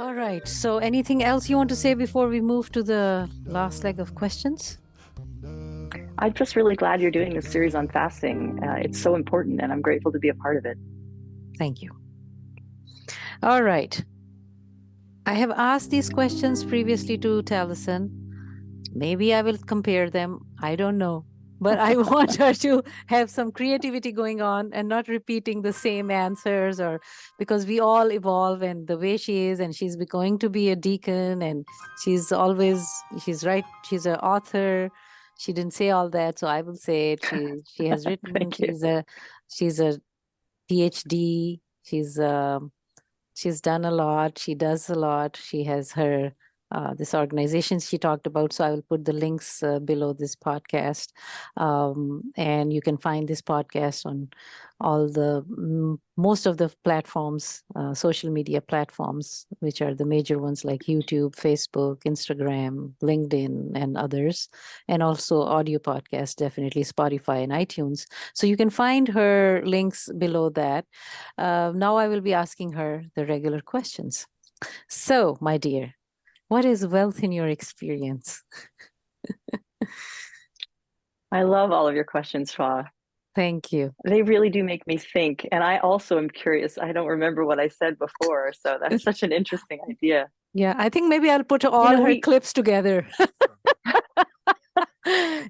All right. So anything else you want to say before we move to the last leg of questions? I'm just really glad you're doing this series on fasting. It's so important, and I'm grateful to be a part of it. Thank you. All right. I have asked these questions previously to Tallessyn. Maybe I will compare them. I don't know. But I want her to have some creativity going on and not repeating the same answers, or because we all evolve, and the way she is, and she's going to be a deacon, and she's right, she's an author. She didn't say all that, so I will say it. She has written, Thank you. she's a PhD. She's done a lot. She does a lot. She has her this organization she talked about. So I will put the links below this podcast, and you can find this podcast on all the most of the platforms, social media platforms, which are the major ones like YouTube, Facebook, Instagram, LinkedIn, and others, and also audio podcasts, definitely Spotify and iTunes. So you can find her links below that. Now I will be asking her the regular questions. So, my dear, what is wealth in your experience? I love all of your questions, Shua. Thank you. They really do make me think. And I also am curious. I don't remember what I said before. So that's such an interesting idea. Yeah, I think maybe I'll put You all know, her we, clips together.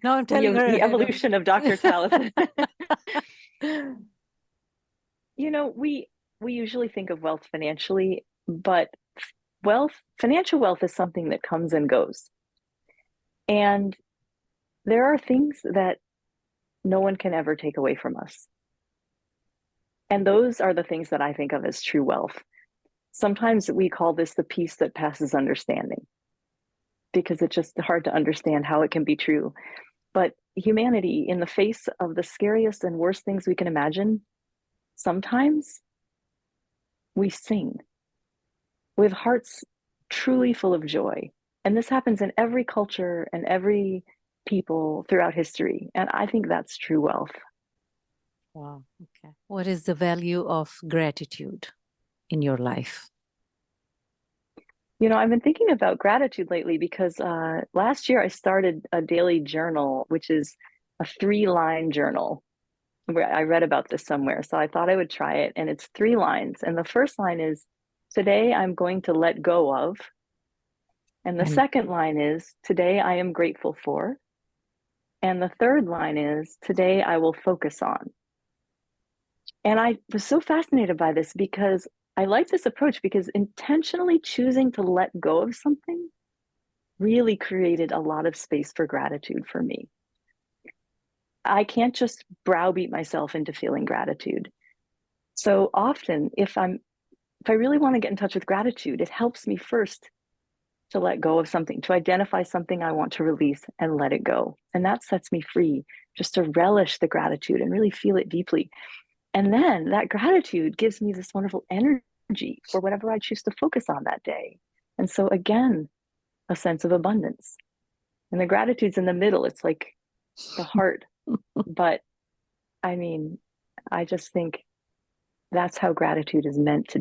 Now I'm telling her the ahead of. evolution of Dr. Tallessyn. You know, we usually think of wealth financially, but financial wealth is something that comes and goes. And there are things that no one can ever take away from us. And those are the things that I think of as true wealth. Sometimes we call this the peace that passes understanding because it's just hard to understand how it can be true. But humanity, in the face of the scariest and worst things we can imagine, sometimes we sing with hearts truly full of joy. And this happens in every culture and every people throughout history. And I think that's true wealth. Wow. Okay. What is the value of gratitude in your life? You know, I've been thinking about gratitude lately because last year I started a daily journal, which is a 3-line journal. I read about this somewhere, so I thought I would try it. And it's 3 lines. And the first line is, today I'm going to let go of. And the And second line is, today I am grateful for. And the third line is, today I will focus on. And I was so fascinated by this because I like this approach because intentionally choosing to let go of something really created a lot of space for gratitude for me. I can't just browbeat myself into feeling gratitude. So often, if I really want to get in touch with gratitude, it helps me first to let go of something, to identify something I want to release and let it go. And that sets me free just to relish the gratitude and really feel it deeply. And then that gratitude gives me this wonderful energy for whatever I choose to focus on that day. And so, again, a sense of abundance. And the gratitude's in the middle, it's like the heart. But I mean, I just think that's how gratitude is meant to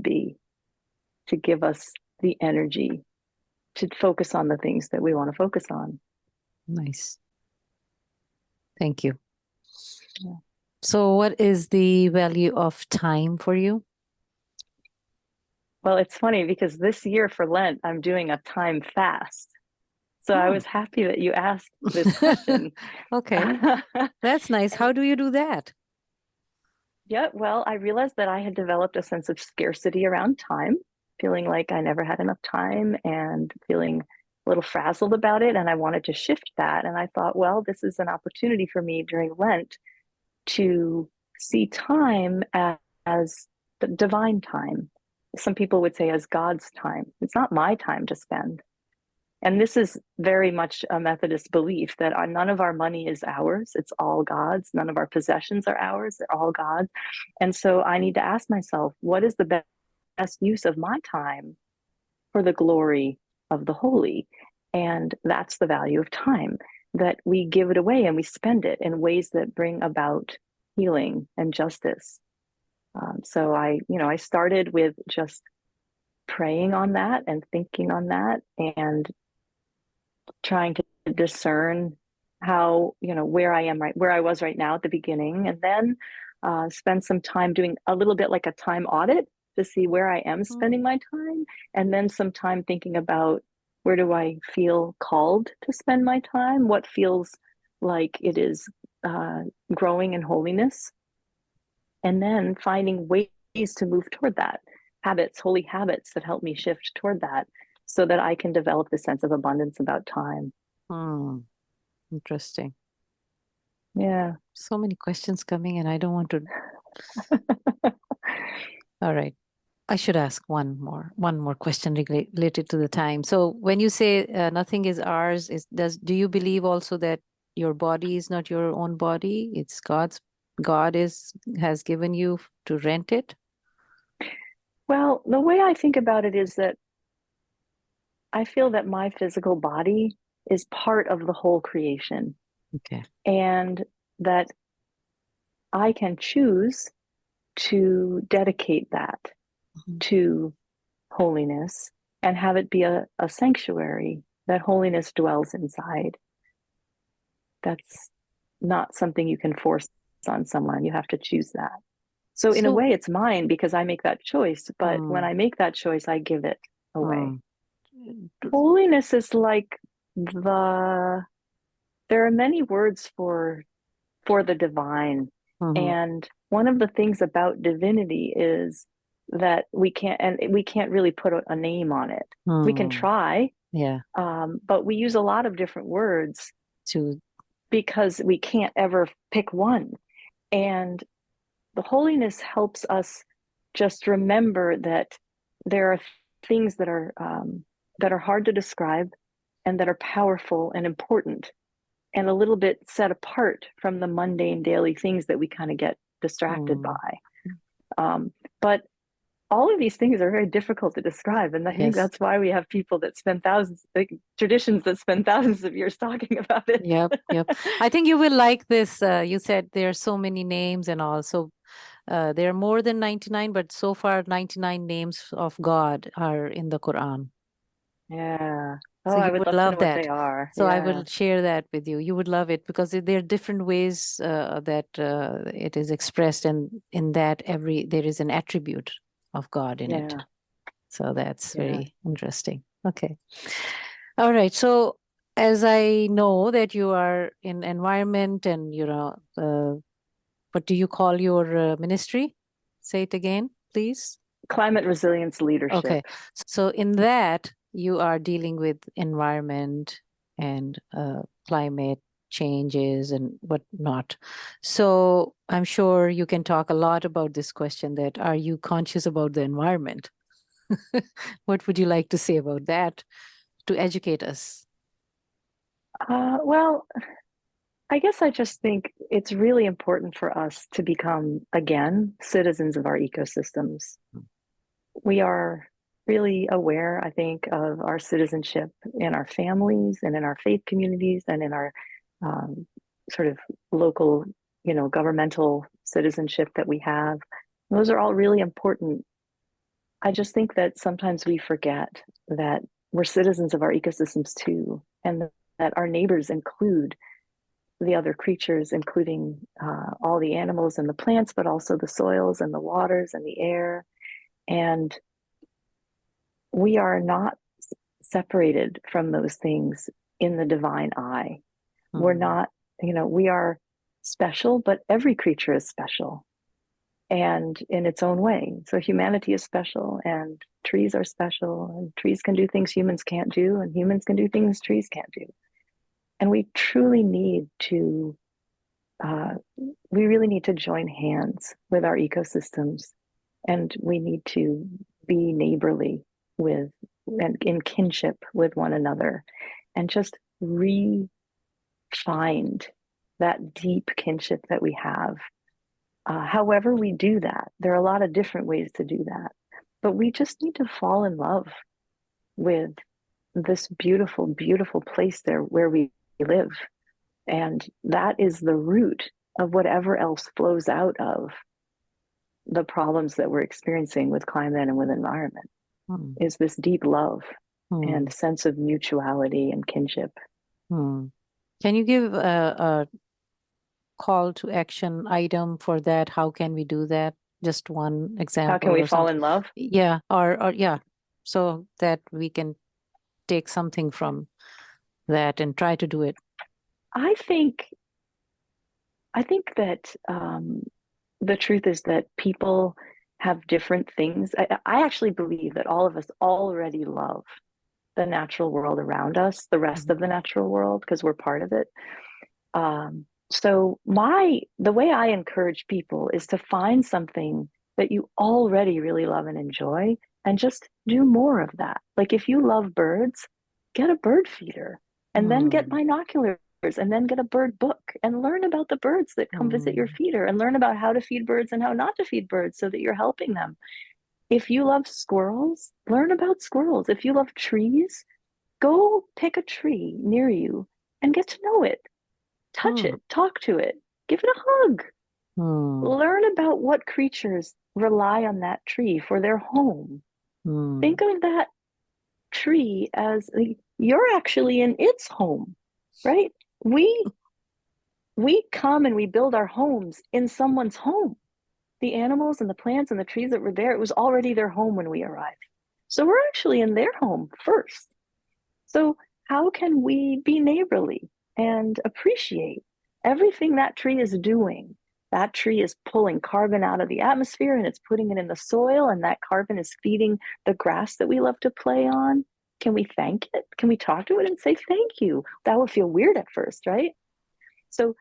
give us the energy to focus on the things that we want to focus on. nice. Thank you. Yeah. So, what is the value of time for you? Well, it's funny because this year for Lent, I'm doing a time fast. So I Oh. was happy that you asked this question. Okay. That's nice. How do you do that? Yeah, well, I realized that I had developed a sense of scarcity around time, feeling like I never had enough time and feeling a little frazzled about it. And I wanted to shift that. And I thought, well, this is an opportunity for me during Lent to see time as the divine time. Some people would say as God's time. It's not my time to spend. And this is very much a Methodist belief that none of our money is ours. It's all God's. None of our possessions are ours. They're all God's. And so I need to ask myself, what is the best use of my time for the glory of the holy? And that's the value of time, that we give it away and we spend it in ways that bring about healing and justice. So I started with just praying on that and thinking on that and trying to discern how, where I am where I was right now at the beginning, and then spend some time doing a little bit like a time audit to see where I am spending my time, and then some time thinking about where do I feel called to spend my time, what feels like it is growing in holiness, and then finding ways to move toward that, holy habits that help me shift toward that so that I can develop the sense of abundance about time. Interesting. Yeah. So many questions coming and I don't want to. All right. I should ask one more question related to the time. So when you say nothing is ours, do you believe also that your body is not your own body? It's God's. God has given you to rent it? Well, the way I think about it is that I feel that my physical body is part of the whole creation. Okay. And that I can choose to dedicate that to holiness and have it be a sanctuary that holiness dwells inside. That's not something you can force on someone. You have to choose that. So in a way, it's mine because I make that choice. But when I make that choice, I give it away. Holiness is like there are many words for the divine. And one of the things about divinity is that we can't really put a name on it. We can try, but we use a lot of different words because we can't ever pick one. And the holiness helps us just remember that there are things that are hard to describe and that are powerful and important and a little bit set apart from the mundane daily things that we kind of get distracted by. But all of these things are very difficult to describe. And I think that's why we have people that spend traditions that spend thousands of years talking about it. Yep. I think you will like this. You said there are so many names and all. So there are more than 99, but so far 99 names of God are in the Quran. Yeah. So I you would would love to love know that. what they are. So I will share that with you. You would love it because there are different ways that it is expressed, and in that there is an attribute of God in it. So that's very interesting. Okay. All right. So as I know that you are in environment and what do you call your ministry? Say it again, please. Climate resilience leadership. Okay. So in that, you are dealing with environment and climate changes and whatnot. So I'm sure you can talk a lot about this question that are you conscious about the environment? What would you like to say about that to educate us? Well, I guess I just think it's really important for us to become, again, citizens of our ecosystems. We are really aware, I think, of our citizenship in our families and in our faith communities and in our sort of local, governmental citizenship that we have. Those are all really important. I just think that sometimes we forget that we're citizens of our ecosystems too, and that our neighbors include the other creatures, including all the animals and the plants, but also the soils and the waters and the air. And we are not separated from those things in the divine eye. We're not, we are special, but every creature is special and in its own way. So humanity is special and trees are special, and trees can do things humans can't do, and humans can do things trees can't do. And we truly need to, we really need to join hands with our ecosystems, and we need to be neighborly with and in kinship with one another, and just find that deep kinship that we have. However we do that, there are a lot of different ways to do that, but we just need to fall in love with this beautiful, beautiful place there where we live. And that is the root of whatever else flows out of the problems that we're experiencing with climate and with environment. Hmm. is this deep love Hmm. and sense of mutuality and kinship. Hmm. Can you give a call to action item for that? How can we do that? Just one How example can we or fall something. in love? Yeah, or yeah, so that we can take something from that and try to do it. I think that the truth is that people have different things. I actually believe that all of us already love the natural world around us, the rest Mhm. of the natural world, because we're part of it. So the way I encourage people is to find something that you already really love and enjoy and just do more of that. Like if you love birds, get a bird feeder and then get Hmm. binoculars and then get a bird book and learn about the birds that come visit your Hmm. feeder and learn about how to feed birds and how not to feed birds so that you're helping them. If you love squirrels, learn about squirrels. If you love trees, go pick a tree near you and get to know it. Touch Hmm. it, talk to it, give it a hug. Hmm. Learn about what creatures rely on that tree for their home. Hmm. Think of that tree as you're actually in its home, right? We we come and we build our homes in someone's home. The animals and the plants and the trees that were there, it was already their home when we arrived. So we're actually in their home first. So how can we be neighborly and appreciate everything that tree is doing? That tree is pulling carbon out of the atmosphere and it's putting it in the soil, and that carbon is feeding the grass that we love to play on. Can we thank it? Can we talk to it and say thank you? That would feel weird at first, right? So,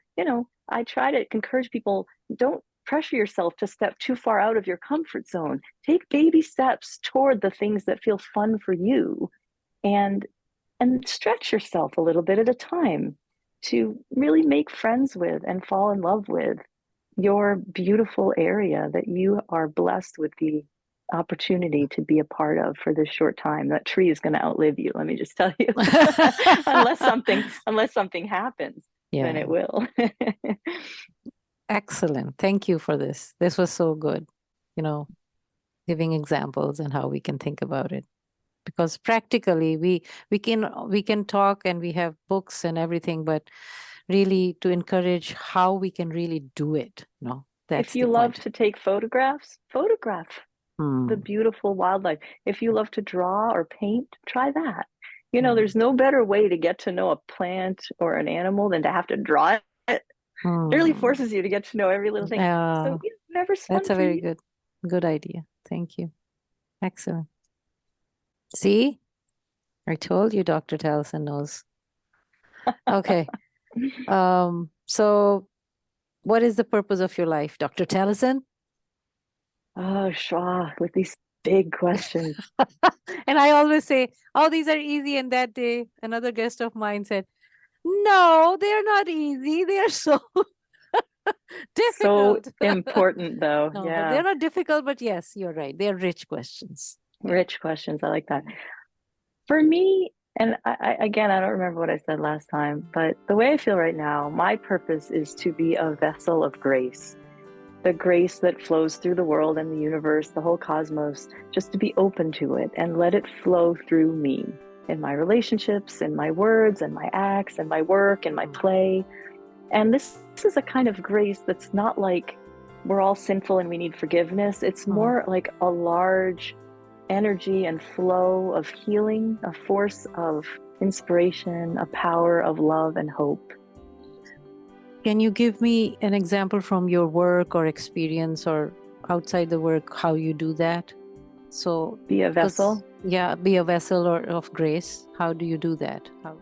I try to encourage people, don't pressure yourself to step too far out of your comfort zone. Take baby steps toward the things that feel fun for you, and stretch yourself a little bit at a time to really make friends with and fall in love with your beautiful area that you are blessed with the opportunity to be a part of for this short time. That tree is going to outlive you, let me just tell you. Unless something happens, then Yeah, it will. excellent. Thank you for this. This was so good, you know, giving examples and how we can think about it. Because practically we can talk and we have books and everything, but really to encourage how we can really do it. No, If that's you the love point. to take photographs, photograph the Hmm. beautiful wildlife. If you love to draw or paint, try that. Hmm. There's no better way to get to know a plant or an animal than to have to draw it. It really Hmm. forces you to get to know every little thing. So, Uh, whatever's fun that's a for very you. good idea. Thank you. Excellent. See, I told you Dr. Tallessyn knows. Okay. So what is the purpose of your life, Dr. Tallessyn? Oh, Shua, with these big questions. And I always say, oh, these are easy. And that day, another guest of mine said, no, they're not easy. They're so So difficult. important, though. No, but Yeah, they're not difficult. But yes, you're right. They're rich questions. Yeah. rich questions. I like that. For me, and again, I don't remember what I said last time, but the way I feel right now, my purpose is to be a vessel of grace, the grace that flows through the world and the universe, the whole cosmos, just to be open to it and let it flow through me in my relationships, in my words, and my acts, and my work, and my play. And this is a kind of grace that's not like we're all sinful and we need forgiveness. It's Mhm. more like a large energy and flow of healing, a force of inspiration, a power of love and hope. Can you give me an example from your work or experience or outside the work, how you do that? So, Be a because, vessel. yeah, be a vessel or of grace. How do you do that? How?